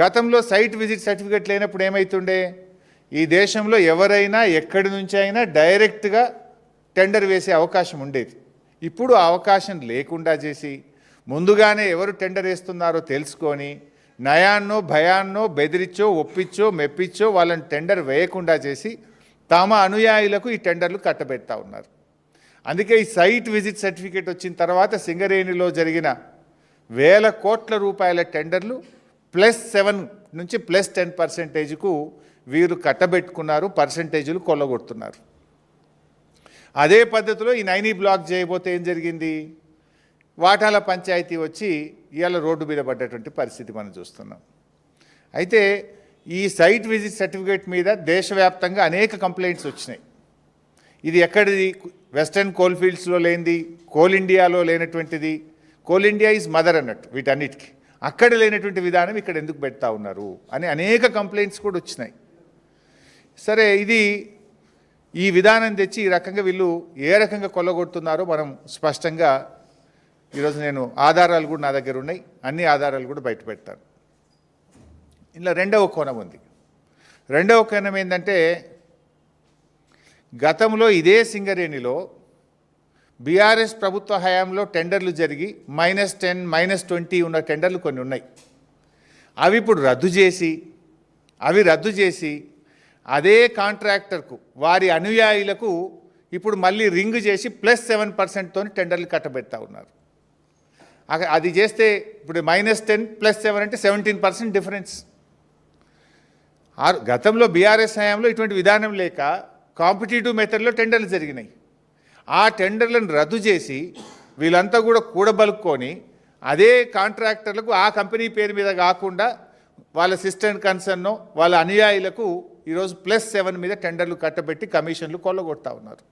గతంలో site visit certificate లేనప్పుడు ఏమవుతుండే, ఈ దేశంలో ఎవరైనా ఎక్కడి నుంచి అయినా డైరెక్ట్గా టెండర్ వేసే అవకాశం ఉండేది. ఇప్పుడు ఆ అవకాశం లేకుండా చేసి ముందుగానే ఎవరు టెండర్ వేస్తున్నారో తెలుసుకొని నయాన్నో భయాన్నో బెదిరించో ఒప్పించో మెప్పించో వాళ్ళని టెండర్ వేయకుండా చేసి తమ అనుయాయులకు ఈ టెండర్లు కట్టబెడతా ఉన్నారు. అందుకే ఈ సైట్ విజిట్ సర్టిఫికేట్ వచ్చిన తర్వాత సింగరేణిలో జరిగిన వేల కోట్ల రూపాయల టెండర్లు +7 నుంచి +10%కు వీరు కట్టబెట్టుకున్నారు, పర్సంటేజీలు కొల్లగొడుతున్నారు. అదే పద్ధతిలో ఈ నైనీ బ్లాక్ చేయబోతే ఏం జరిగింది, వాటాల పంచాయతీ వచ్చి ఇవాళ రోడ్డు మీద పడ్డటువంటి పరిస్థితి మనం చూస్తున్నాం. అయితే ఈ సైట్ విజిట్ సర్టిఫికేట్ మీద దేశవ్యాప్తంగా అనేక కంప్లైంట్స్ వచ్చినాయి. ఇది ఎక్కడిది, వెస్టర్న్ కోల్ ఫీల్డ్స్లో లేనిది, కోల్ ఇండియాలో లేనటువంటిది. కోల్ ఇండియా ఈజ్ మదర్ అన్నట్టు వీటన్నిటికీ, అక్కడ లేనటువంటి విధానం ఇక్కడ ఎందుకు పెడతా ఉన్నారు అని అనేక కంప్లైంట్స్ కూడా వచ్చినాయి. సరే, ఇది ఈ విధానం తెచ్చి ఈ రకంగా వీళ్ళు ఏ రకంగా కొల్లగొడుతున్నారో మనం స్పష్టంగా ఈరోజు నేను ఆధారాలు కూడా నా దగ్గర ఉన్నాయి, అన్ని ఆధారాలు కూడా బయట పెడతాను. ఇలా రెండవ కోణం ఉంది. రెండవ కోణం ఏంటంటే, గతంలో ఇదే సింగరేణిలో బీఆర్ఎస్ ప్రభుత్వ హయాంలో టెండర్లు జరిగి -10, -20 ఉన్న టెండర్లు కొన్ని ఉన్నాయి. అవి ఇప్పుడు రద్దు చేసి అదే కాంట్రాక్టర్కు వారి అనుయాయులకు ఇప్పుడు మళ్ళీ రింగ్ చేసి +7%తో టెండర్లు కట్టబెడతా ఉన్నారు. అది చేస్తే ఇప్పుడు -10 +7 అంటే 17% డిఫరెన్స్. గతంలో బీఆర్ఎస్ హయాంలో ఇటువంటి విధానం లేక కాంపిటేటివ్ మెథడ్లో టెండర్లు జరిగినాయి. ఆ టెండర్లను రద్దు చేసి వీళ్ళంతా కూడా కూడబలుక్కొని అదే కాంట్రాక్టర్లకు ఆ కంపెనీ పేరు మీద కాకుండా వాళ్ళ సిస్టమ్ కన్సర్న్ వాళ్ళ అనుయాయులకు ఈరోజు +7 మీద టెండర్లు కట్టబెట్టి కమిషన్లు కొల్లగొడతా ఉన్నారు.